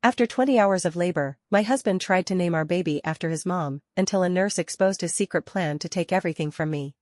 After 20 hours of labor, my husband tried to name our baby after his mom, until a nurse exposed his secret plan to take everything from me.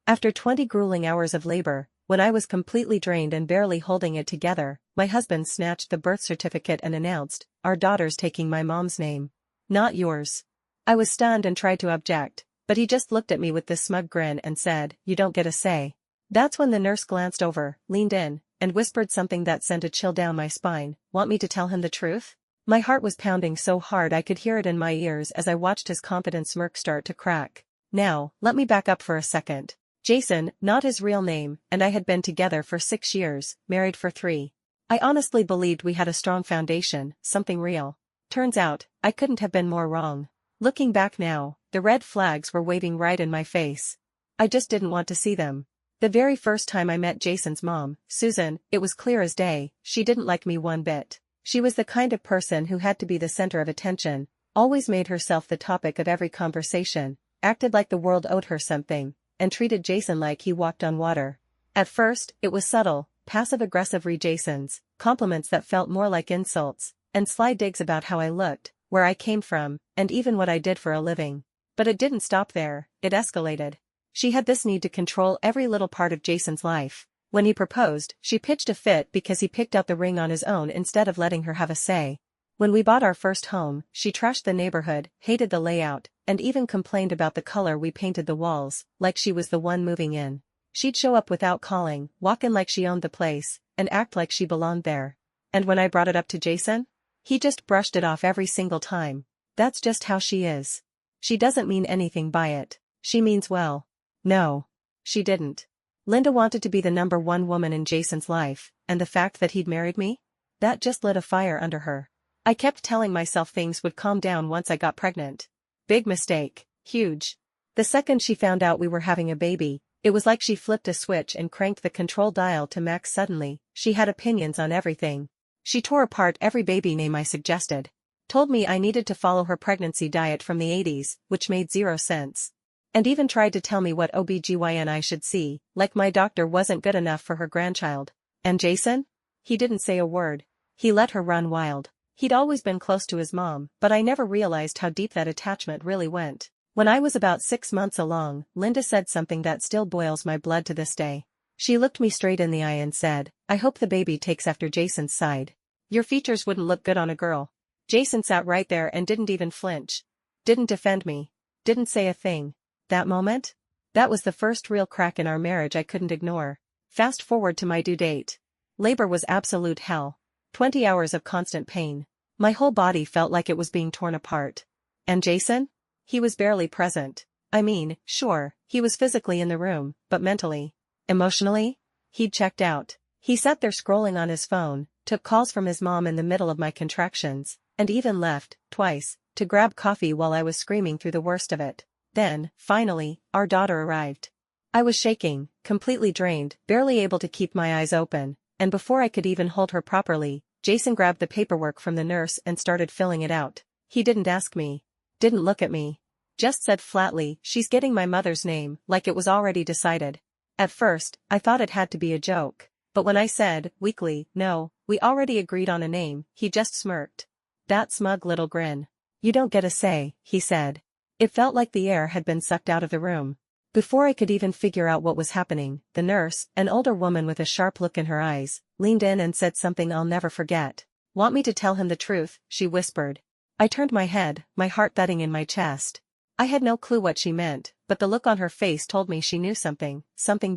After 20 grueling hours of labor, when I was completely drained and barely holding it together, my husband snatched the birth certificate and announced, "Our daughter's taking my mom's name. Not yours." I was stunned and tried to object, but he just looked at me with this smug grin and said, "You don't get a say." That's when the nurse glanced over, leaned in, and whispered something that sent a chill down my spine. "Want me to tell him the truth?" My heart was pounding so hard I could hear it in my ears as I watched his confident smirk start to crack. Now, let me back up for a second. Jason, not his real name, and I had been together for 6 years, married for 3. I honestly believed we had a strong foundation, something real. Turns out, I couldn't have been more wrong. Looking back now, the red flags were waving right in my face. I just didn't want to see them. The very first time I met Jason's mom, Susan, it was clear as day, she didn't like me one bit. She was the kind of person who had to be the center of attention, always made herself the topic of every conversation, acted like the world owed her something, and treated Jason like he walked on water. At first, it was subtle, passive-aggressive re-Jasons, compliments that felt more like insults, and sly digs about how I looked, where I came from, and even what I did for a living. But it didn't stop there, it escalated. She had this need to control every little part of Jason's life. When he proposed, she pitched a fit because he picked out the ring on his own instead of letting her have a say. When we bought our first home, she trashed the neighborhood, hated the layout, and even complained about the color we painted the walls, like she was the one moving in. She'd show up without calling, walk in like she owned the place, and act like she belonged there. And when I brought it up to Jason? He just brushed it off every single time. That's just how she is. She doesn't mean anything by it. She means well. No. She didn't. Linda wanted to be the #1 woman in Jason's life, and the fact that he'd married me? That just lit a fire under her. I kept telling myself things would calm down once I got pregnant. Big mistake. Huge. The second she found out we were having a baby, it was like she flipped a switch and cranked the control dial to max suddenly. She had opinions on everything. She tore apart every baby name I suggested. Told me I needed to follow her pregnancy diet from the 80s, which made 0 sense. And even tried to tell me what OBGYN I should see, like my doctor wasn't good enough for her grandchild. And Jason? He didn't say a word. He let her run wild. He'd always been close to his mom, but I never realized how deep that attachment really went. When I was about 6 months along, Linda said something that still boils my blood to this day. She looked me straight in the eye and said, "I hope the baby takes after Jason's side. Your features wouldn't look good on a girl." Jason sat right there and didn't even flinch. Didn't defend me. Didn't say a thing. That moment? That was the first real crack in our marriage I couldn't ignore. Fast forward to my due date. Labor was absolute hell. 20 hours of constant pain. My whole body felt like it was being torn apart. And Jason? He was barely present. I mean, sure, he was physically in the room, but mentally, emotionally, he'd checked out. He sat there scrolling on his phone, took calls from his mom in the middle of my contractions, and even left, twice, to grab coffee while I was screaming through the worst of it. Then, finally, our daughter arrived. I was shaking, completely drained, barely able to keep my eyes open, and before I could even hold her properly, Jason grabbed the paperwork from the nurse and started filling it out. He didn't ask me. Didn't look at me. Just said flatly, "She's getting my mother's name," like it was already decided. At first, I thought it had to be a joke, but when I said, weakly, "No, we already agreed on a name," he just smirked. That smug little grin. "You don't get a say," he said. It felt like the air had been sucked out of the room. Before I could even figure out what was happening, the nurse, an older woman with a sharp look in her eyes, leaned in and said something I'll never forget. "Want me to tell him the truth?" she whispered. I turned my head, my heart thudding in my chest. I had no clue what she meant, but the look on her face told me she knew something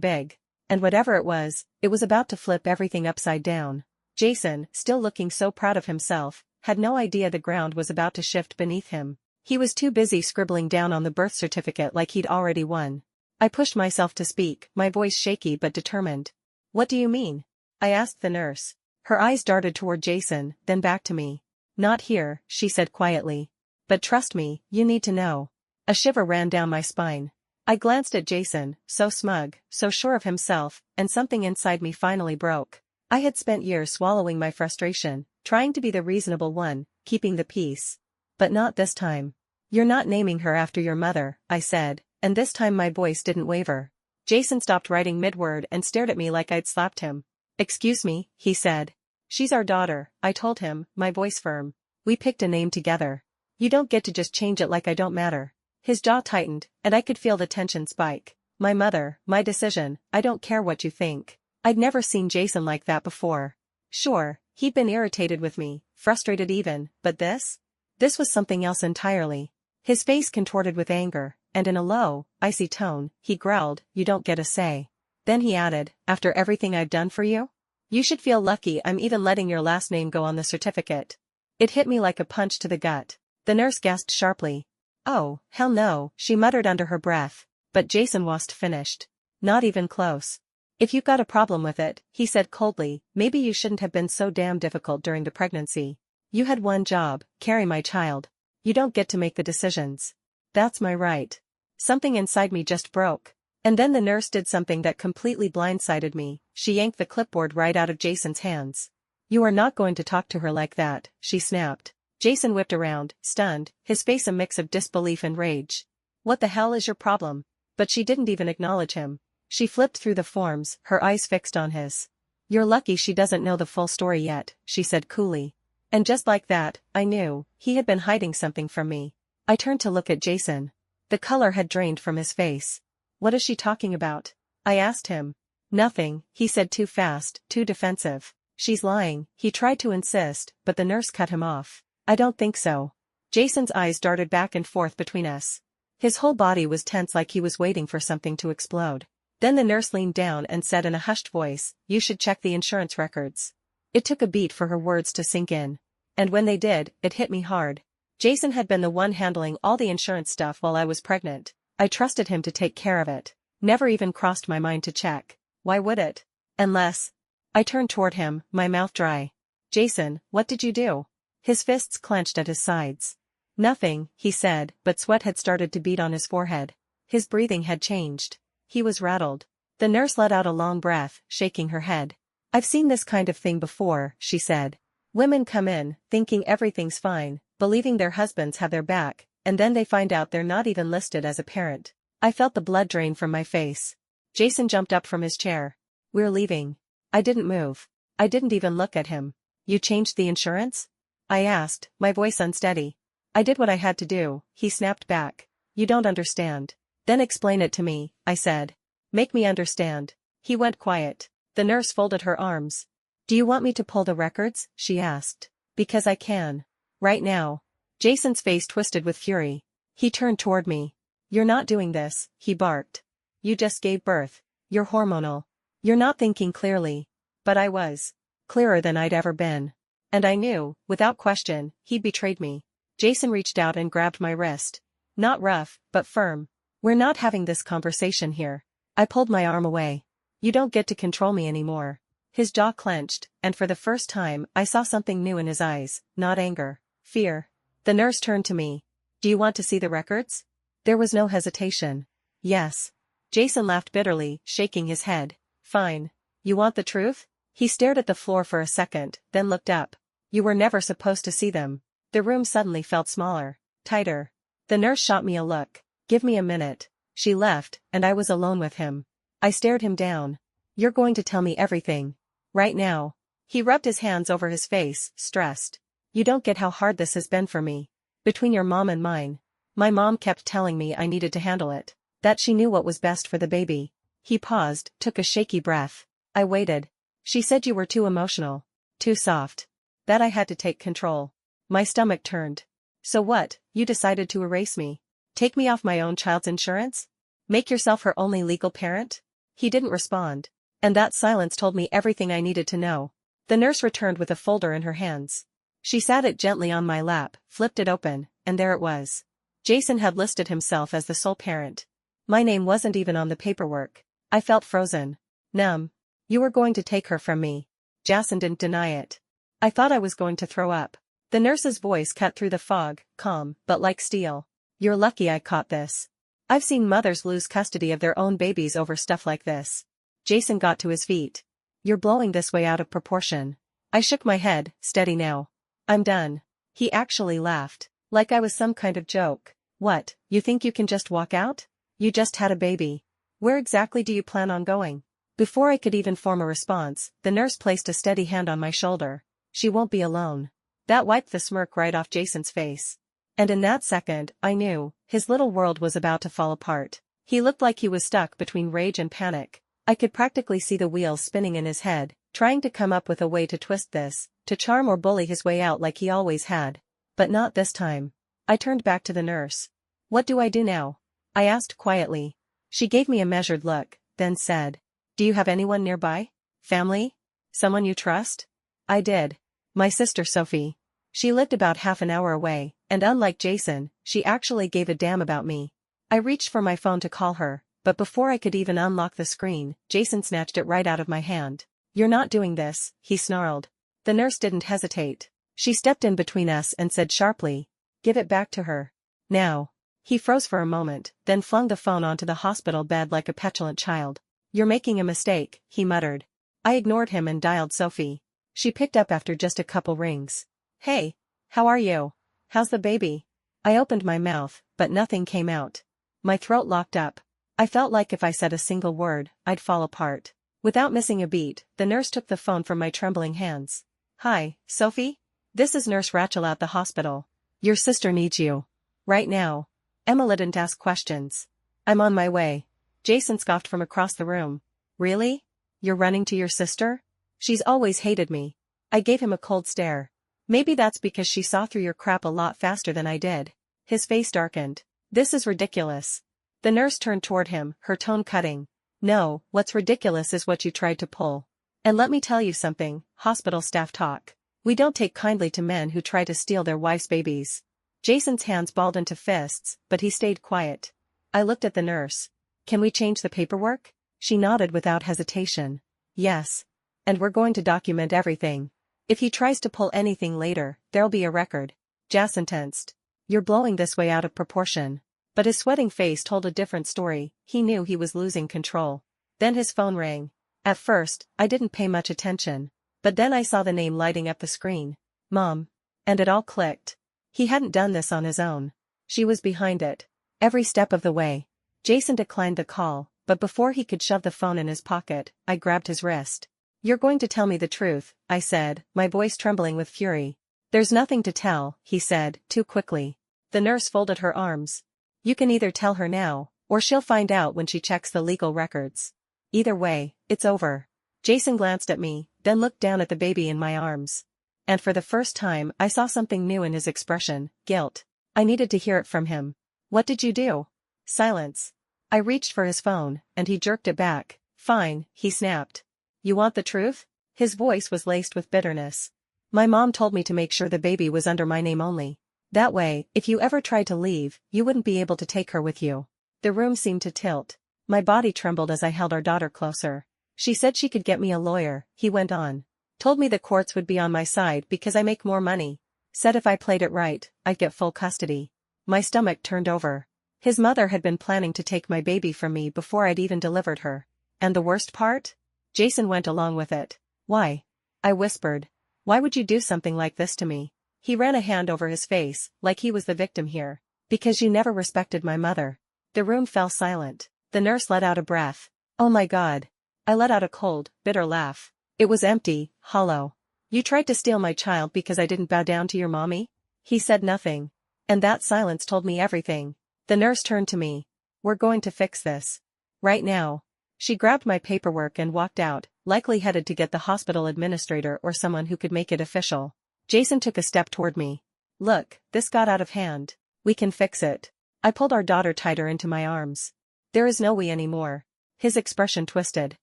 big. And whatever it was about to flip everything upside down. Jason, still looking so proud of himself, had no idea the ground was about to shift beneath him. He was too busy scribbling down on the birth certificate like he'd already won. I pushed myself to speak, my voice shaky but determined. "What do you mean?" I asked the nurse. Her eyes darted toward Jason, then back to me. "Not here," she said quietly. "But trust me, you need to know." A shiver ran down my spine. I glanced at Jason, so smug, so sure of himself, and something inside me finally broke. I had spent years swallowing my frustration, trying to be the reasonable one, keeping the peace. But not this time. "You're not naming her after your mother," I said, and this time my voice didn't waver. Jason stopped writing mid-word and stared at me like I'd slapped him. "Excuse me," he said. She's our daughter, I told him, my voice firm. We picked a name together. You don't get to just change it like I don't matter. His jaw tightened, and I could feel the tension spike. My mother, my decision, I don't care what you think. I'd never seen Jason like that before. Sure, he'd been irritated with me, frustrated even, but this? This was something else entirely. His face contorted with anger, and in a low, icy tone, he growled, "You don't get a say." Then he added, "After everything I've done for you? You should feel lucky I'm even letting your last name go on the certificate." It hit me like a punch to the gut. The nurse gasped sharply. "Oh, hell no," she muttered under her breath. But Jason wasn't finished. Not even close. "If you've got a problem with it," he said coldly, "maybe you shouldn't have been so damn difficult during the pregnancy. You had one job, carry my child. You don't get to make the decisions. That's my right." Something inside me just broke. And then the nurse did something that completely blindsided me. She yanked the clipboard right out of Jason's hands. "You are not going to talk to her like that," she snapped. Jason whipped around, stunned, his face a mix of disbelief and rage. "What the hell is your problem?" But she didn't even acknowledge him. She flipped through the forms, her eyes fixed on his. "You're lucky she doesn't know the full story yet," she said coolly. And just like that, I knew, he had been hiding something from me. I turned to look at Jason. The color had drained from his face. "What is she talking about?" I asked him. "Nothing," he said too fast, too defensive. "She's lying," he tried to insist, but the nurse cut him off. "I don't think so." Jason's eyes darted back and forth between us. His whole body was tense like he was waiting for something to explode. Then the nurse leaned down and said in a hushed voice, "You should check the insurance records." It took a beat for her words to sink in. And when they did, it hit me hard. Jason had been the one handling all the insurance stuff while I was pregnant. I trusted him to take care of it. Never even crossed my mind to check. Why would it? Unless. I turned toward him, my mouth dry. "Jason, what did you do?" His fists clenched at his sides. "Nothing," he said, but sweat had started to bead on his forehead. His breathing had changed. He was rattled. The nurse let out a long breath, shaking her head. "I've seen this kind of thing before," she said. "Women come in, thinking everything's fine, believing their husbands have their back, and then they find out they're not even listed as a parent." I felt the blood drain from my face. Jason jumped up from his chair. "We're leaving." I didn't move. I didn't even look at him. "You changed the insurance?" I asked, my voice unsteady. "I did what I had to do," he snapped back. "You don't understand." "Then explain it to me," I said. "Make me understand." He went quiet. The nurse folded her arms. "Do you want me to pull the records?" she asked. "Because I can. Right now." Jason's face twisted with fury. He turned toward me. "You're not doing this," he barked. "You just gave birth. You're hormonal. You're not thinking clearly." But I was. Clearer than I'd ever been. And I knew, without question, he'd betrayed me. Jason reached out and grabbed my wrist. Not rough, but firm. "We're not having this conversation here." I pulled my arm away. "You don't get to control me anymore." His jaw clenched, and for the first time I saw something new in his eyes, not anger, fear. The nurse turned to me. "Do you want to see the records?" There was no hesitation. "Yes." Jason laughed bitterly, shaking his head. "Fine. You want the truth?" He stared at the floor for a second, then looked up. "You were never supposed to see them." The room suddenly felt smaller, tighter. The nurse shot me a look. "Give me a minute." She left, and I was alone with him. I stared him down. "You're going to tell me everything. Right now." He rubbed his hands over his face, stressed. "You don't get how hard this has been for me. Between your mom and mine. My mom kept telling me I needed to handle it. That she knew what was best for the baby." He paused, took a shaky breath. I waited. "She said you were too emotional. Too soft. That I had to take control." My stomach turned. "So what, you decided to erase me? Take me off my own child's insurance? Make yourself her only legal parent?" He didn't respond. And that silence told me everything I needed to know. The nurse returned with a folder in her hands. She sat it gently on my lap, flipped it open, and there it was. Jason had listed himself as the sole parent. My name wasn't even on the paperwork. I felt frozen. Numb. "You were going to take her from me." Jason didn't deny it. I thought I was going to throw up. The nurse's voice cut through the fog, calm, but like steel. "You're lucky I caught this. I've seen mothers lose custody of their own babies over stuff like this." Jason got to his feet. "You're blowing this way out of proportion." I shook my head, steady now. "I'm done." He actually laughed. Like I was some kind of joke. "What, you think you can just walk out? You just had a baby. Where exactly do you plan on going?" Before I could even form a response, the nurse placed a steady hand on my shoulder. She won't be alone. That wiped the smirk right off Jason's face. And in that second, I knew, his little world was about to fall apart. He looked like he was stuck between rage and panic. I could practically see the wheels spinning in his head, trying to come up with a way to twist this, to charm or bully his way out like he always had. But not this time. I turned back to the nurse. "What do I do now?" I asked quietly. She gave me a measured look, then said, "Do you have anyone nearby? Family? Someone you trust?" I did. My sister Sophie. She lived about half an hour away, and unlike Jason, she actually gave a damn about me. I reached for my phone to call her, but before I could even unlock the screen, Jason snatched it right out of my hand. "You're not doing this," he snarled. The nurse didn't hesitate. She stepped in between us and said sharply, "Give it back to her. Now." He froze for a moment, then flung the phone onto the hospital bed like a petulant child. "You're making a mistake," he muttered. I ignored him and dialed Sophie. She picked up after just a couple rings. "Hey, how are you? How's the baby?" I opened my mouth, but nothing came out. My throat locked up. I felt like if I said a single word, I'd fall apart. Without missing a beat, the nurse took the phone from my trembling hands. "Hi, Sophie? This is Nurse Rachel at the hospital. Your sister needs you. Right now." Emma didn't ask questions. "I'm on my way." Jason scoffed from across the room. "Really? You're running to your sister? She's always hated me." I gave him a cold stare. "Maybe that's because she saw through your crap a lot faster than I did." His face darkened. "This is ridiculous." The nurse turned toward him, her tone cutting. "No, what's ridiculous is what you tried to pull. And let me tell you something, hospital staff talk. We don't take kindly to men who try to steal their wives' babies." Jason's hands balled into fists, but he stayed quiet. I looked at the nurse. "Can we change the paperwork?" She nodded without hesitation. "Yes. And we're going to document everything. If he tries to pull anything later, there'll be a record." Jason tensed. "You're blowing this way out of proportion." But his sweating face told a different story. He knew he was losing control. Then his phone rang. At first, I didn't pay much attention. But then I saw the name lighting up the screen. Mom. And it all clicked. He hadn't done this on his own. She was behind it. Every step of the way. Jason declined the call, but before he could shove the phone in his pocket, I grabbed his wrist. "You're going to tell me the truth," I said, my voice trembling with fury. "There's nothing to tell," he said, too quickly. The nurse folded her arms. "You can either tell her now, or she'll find out when she checks the legal records. Either way, it's over." Jason glanced at me, then looked down at the baby in my arms. And for the first time I saw something new in his expression, guilt. I needed to hear it from him. "What did you do?" Silence. I reached for his phone, and he jerked it back. "Fine," he snapped. "You want the truth?" His voice was laced with bitterness. "My mom told me to make sure the baby was under my name only. That way, if you ever tried to leave, you wouldn't be able to take her with you." The room seemed to tilt. My body trembled as I held our daughter closer. "She said she could get me a lawyer," he went on. "Told me the courts would be on my side because I make more money. Said if I played it right, I'd get full custody." My stomach turned over. His mother had been planning to take my baby from me before I'd even delivered her. And the worst part? Jason went along with it. "Why?" I whispered. "Why would you do something like this to me?" He ran a hand over his face, like he was the victim here. "Because you never respected my mother." The room fell silent. The nurse let out a breath. "Oh my God." I let out a cold, bitter laugh. It was empty, hollow. "You tried to steal my child because I didn't bow down to your mommy?" He said nothing. And that silence told me everything. The nurse turned to me. "We're going to fix this. Right now." She grabbed my paperwork and walked out, likely headed to get the hospital administrator or someone who could make it official. Jason took a step toward me. "Look, this got out of hand. We can fix it." I pulled our daughter tighter into my arms. "There is no we anymore." His expression twisted.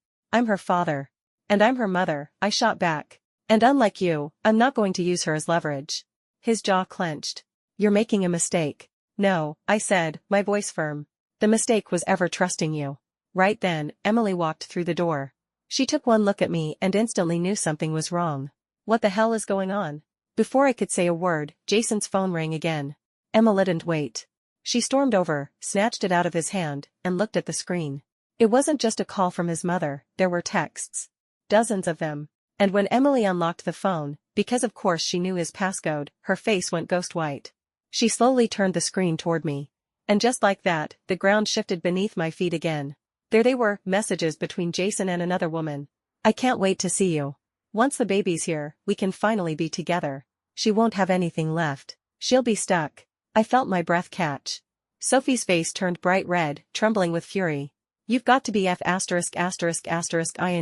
"I'm her father. And I'm her mother," I shot back. "And unlike you, I'm not going to use her as leverage." His jaw clenched. "You're making a mistake." "No," I said, my voice firm. "The mistake was ever trusting you." Right then, Emily walked through the door. She took one look at me and instantly knew something was wrong. "What the hell is going on?" Before I could say a word, Jason's phone rang again. Emma didn't wait. She stormed over, snatched it out of his hand, and looked at the screen. It wasn't just a call from his mother, there were texts. Dozens of them. And when Emily unlocked the phone, because of course she knew his passcode, her face went ghost white. She slowly turned the screen toward me. And just like that, the ground shifted beneath my feet again. There they were, messages between Jason and another woman. I can't wait to see you. Once the baby's here, we can finally be together. She won't have anything left. She'll be stuck. I felt my breath catch. Sophie's face turned bright red, trembling with fury. You've got to be ing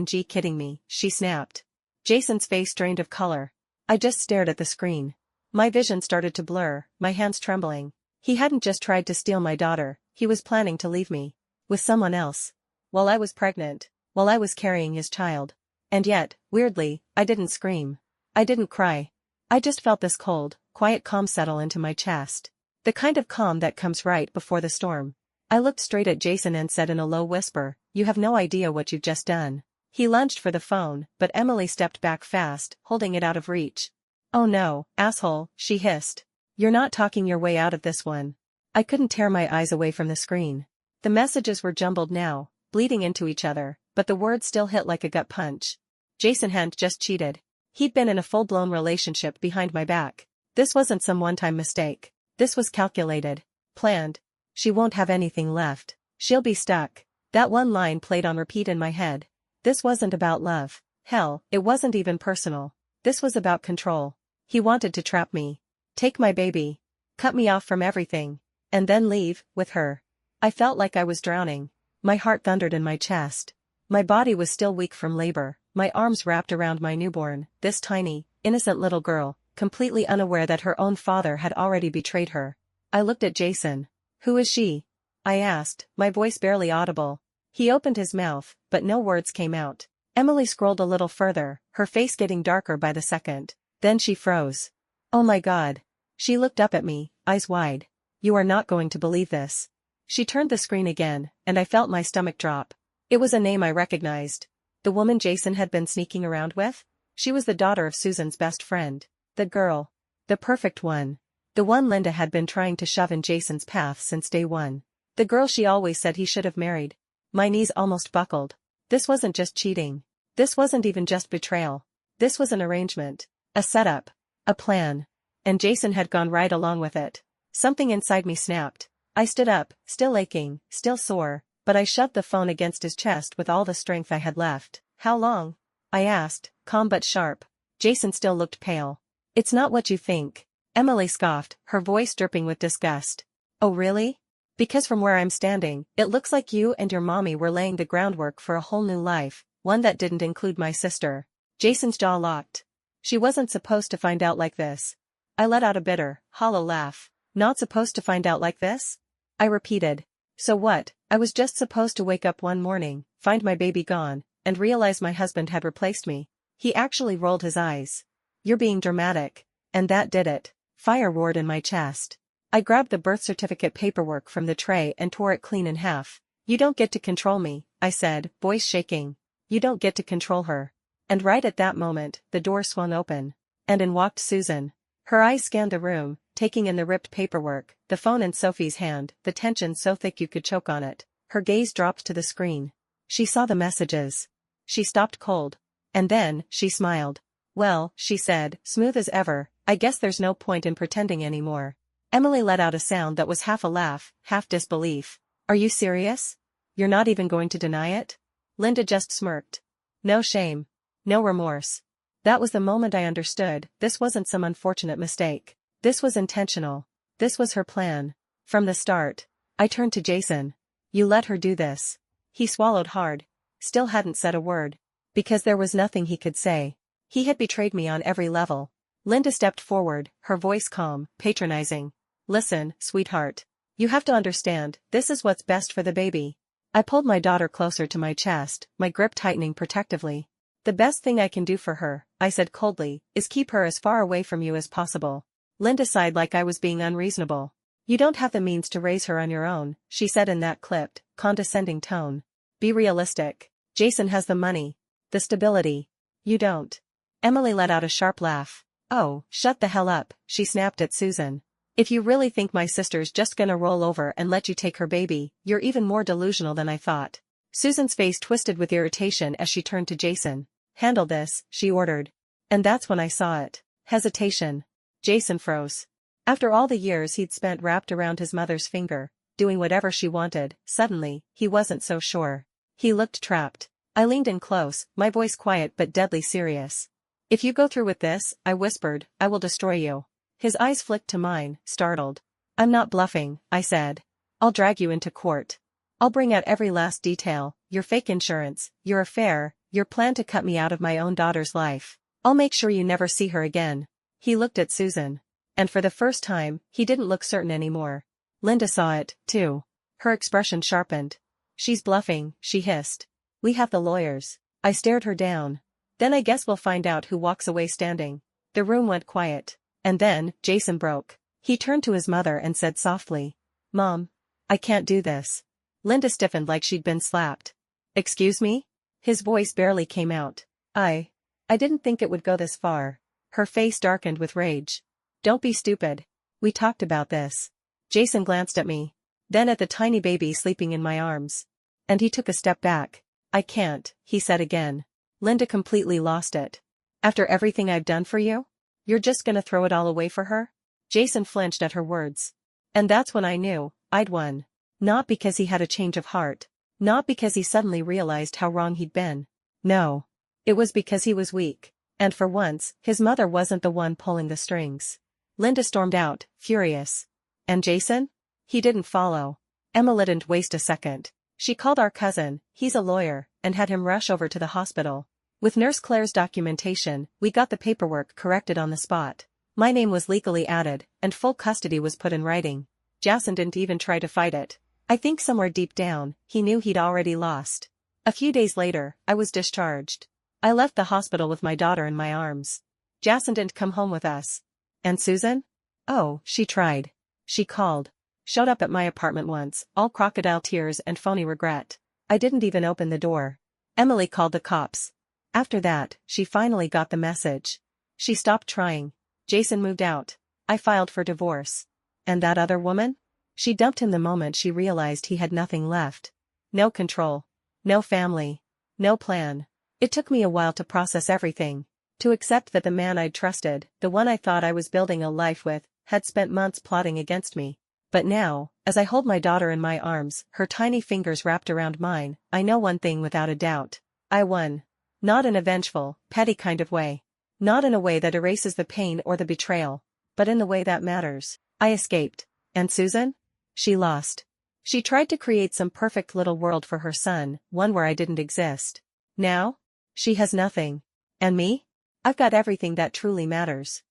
kidding me, she snapped. Jason's face drained of color. I just stared at the screen. My vision started to blur, my hands trembling. He hadn't just tried to steal my daughter, he was planning to leave me. With someone else. While I was pregnant. While I was carrying his child. And yet, weirdly, I didn't scream. I didn't cry. I just felt this cold, quiet calm settle into my chest. The kind of calm that comes right before the storm. I looked straight at Jason and said in a low whisper, you have no idea what you've just done. He lunged for the phone, but Emily stepped back fast, holding it out of reach. Oh no, asshole, she hissed. You're not talking your way out of this one. I couldn't tear my eyes away from the screen. The messages were jumbled now, bleeding into each other, but the words still hit like a gut punch. Jason hadn't just cheated. He'd been in a full-blown relationship behind my back. This wasn't some one-time mistake. This was calculated. Planned. She won't have anything left. She'll be stuck. That one line played on repeat in my head. This wasn't about love. Hell, it wasn't even personal. This was about control. He wanted to trap me. Take my baby. Cut me off from everything. And then leave, with her. I felt like I was drowning. My heart thundered in my chest. My body was still weak from labor, my arms wrapped around my newborn, this tiny, innocent little girl, completely unaware that her own father had already betrayed her. I looked at Jason. Who is she? I asked, my voice barely audible. He opened his mouth, but no words came out. Emily scrolled a little further, her face getting darker by the second. Then she froze. Oh my God. She looked up at me, eyes wide. You are not going to believe this. She turned the screen again, and I felt my stomach drop. It was a name I recognized. The woman Jason had been sneaking around with? She was the daughter of Susan's best friend. The girl. The perfect one. The one Linda had been trying to shove in Jason's path since day one. The girl she always said he should have married. My knees almost buckled. This wasn't just cheating. This wasn't even just betrayal. This was an arrangement. A setup. A plan. And Jason had gone right along with it. Something inside me snapped. I stood up, still aching, still sore, but I shoved the phone against his chest with all the strength I had left. How long? I asked, calm but sharp. Jason still looked pale. It's not what you think. Emily scoffed, her voice dripping with disgust. Oh really? Because from where I'm standing, it looks like you and your mommy were laying the groundwork for a whole new life, one that didn't include my sister. Jason's jaw locked. She wasn't supposed to find out like this. I let out a bitter, hollow laugh. Not supposed to find out like this? I repeated. So what? I was just supposed to wake up one morning, find my baby gone, and realize my husband had replaced me. He actually rolled his eyes. You're being dramatic. And that did it. Fire roared in my chest. I grabbed the birth certificate paperwork from the tray and tore it clean in half. You don't get to control me, I said, voice shaking. You don't get to control her. And right at that moment, the door swung open. And in walked Susan. Her eyes scanned the room, taking in the ripped paperwork, the phone in Sophie's hand, the tension so thick you could choke on it. Her gaze dropped to the screen. She saw the messages. She stopped cold. And then, she smiled. Well, she said, smooth as ever, I guess there's no point in pretending anymore. Emily let out a sound that was half a laugh, half disbelief. Are you serious? You're not even going to deny it? Linda just smirked. No shame. No remorse. That was the moment I understood, this wasn't some unfortunate mistake. This was intentional. This was her plan. From the start. I turned to Jason. You let her do this. He swallowed hard. Still hadn't said a word. Because there was nothing he could say. He had betrayed me on every level. Linda stepped forward, her voice calm, patronizing. Listen, sweetheart. You have to understand, this is what's best for the baby. I pulled my daughter closer to my chest, my grip tightening protectively. The best thing I can do for her, I said coldly, is keep her as far away from you as possible. Linda sighed like I was being unreasonable. You don't have the means to raise her on your own, she said in that clipped, condescending tone. Be realistic. Jason has the money. The stability. You don't. Emily let out a sharp laugh. Oh, shut the hell up, she snapped at Susan. If you really think my sister's just gonna roll over and let you take her baby, you're even more delusional than I thought. Susan's face twisted with irritation as she turned to Jason. Handle this, she ordered. And that's when I saw it. Hesitation. Jason froze. After all the years he'd spent wrapped around his mother's finger, doing whatever she wanted, suddenly, he wasn't so sure. He looked trapped. I leaned in close, my voice quiet but deadly serious. If you go through with this, I whispered, I will destroy you. His eyes flicked to mine, startled. I'm not bluffing, I said. I'll drag you into court. I'll bring out every last detail, your fake insurance, your affair, your plan to cut me out of my own daughter's life. I'll make sure you never see her again. He looked at Susan. And for the first time, he didn't look certain anymore. Linda saw it, too. Her expression sharpened. She's bluffing, she hissed. We have the lawyers. I stared her down. Then I guess we'll find out who walks away standing. The room went quiet. And then, Jason broke. He turned to his mother and said softly, Mom, I can't do this. Linda stiffened like she'd been slapped. Excuse me? His voice barely came out. I didn't think it would go this far. Her face darkened with rage. Don't be stupid. We talked about this. Jason glanced at me. Then at the tiny baby sleeping in my arms. And he took a step back. I can't, he said again. Linda completely lost it. After everything I've done for you? You're just gonna throw it all away for her? Jason flinched at her words. And that's when I knew, I'd won. Not because he had a change of heart. Not because he suddenly realized how wrong he'd been. No. It was because he was weak. And for once, his mother wasn't the one pulling the strings. Linda stormed out, furious. And Jason? He didn't follow. Emma didn't waste a second. She called our cousin, he's a lawyer, and had him rush over to the hospital. With Nurse Claire's documentation, we got the paperwork corrected on the spot. My name was legally added, and full custody was put in writing. Jason didn't even try to fight it. I think somewhere deep down, he knew he'd already lost. A few days later, I was discharged. I left the hospital with my daughter in my arms. Jason didn't come home with us. And Susan? Oh, she tried. She called. Showed up at my apartment once, all crocodile tears and phony regret. I didn't even open the door. Emily called the cops. After that, she finally got the message. She stopped trying. Jason moved out. I filed for divorce. And that other woman? She dumped him the moment she realized he had nothing left. No control. No family. No plan. It took me a while to process everything. To accept that the man I'd trusted, the one I thought I was building a life with, had spent months plotting against me. But now, as I hold my daughter in my arms, her tiny fingers wrapped around mine, I know one thing without a doubt. I won. Not in a vengeful, petty kind of way. Not in a way that erases the pain or the betrayal. But in the way that matters. I escaped. And Susan? She lost. She tried to create some perfect little world for her son, one where I didn't exist. Now? She has nothing. And me? I've got everything that truly matters.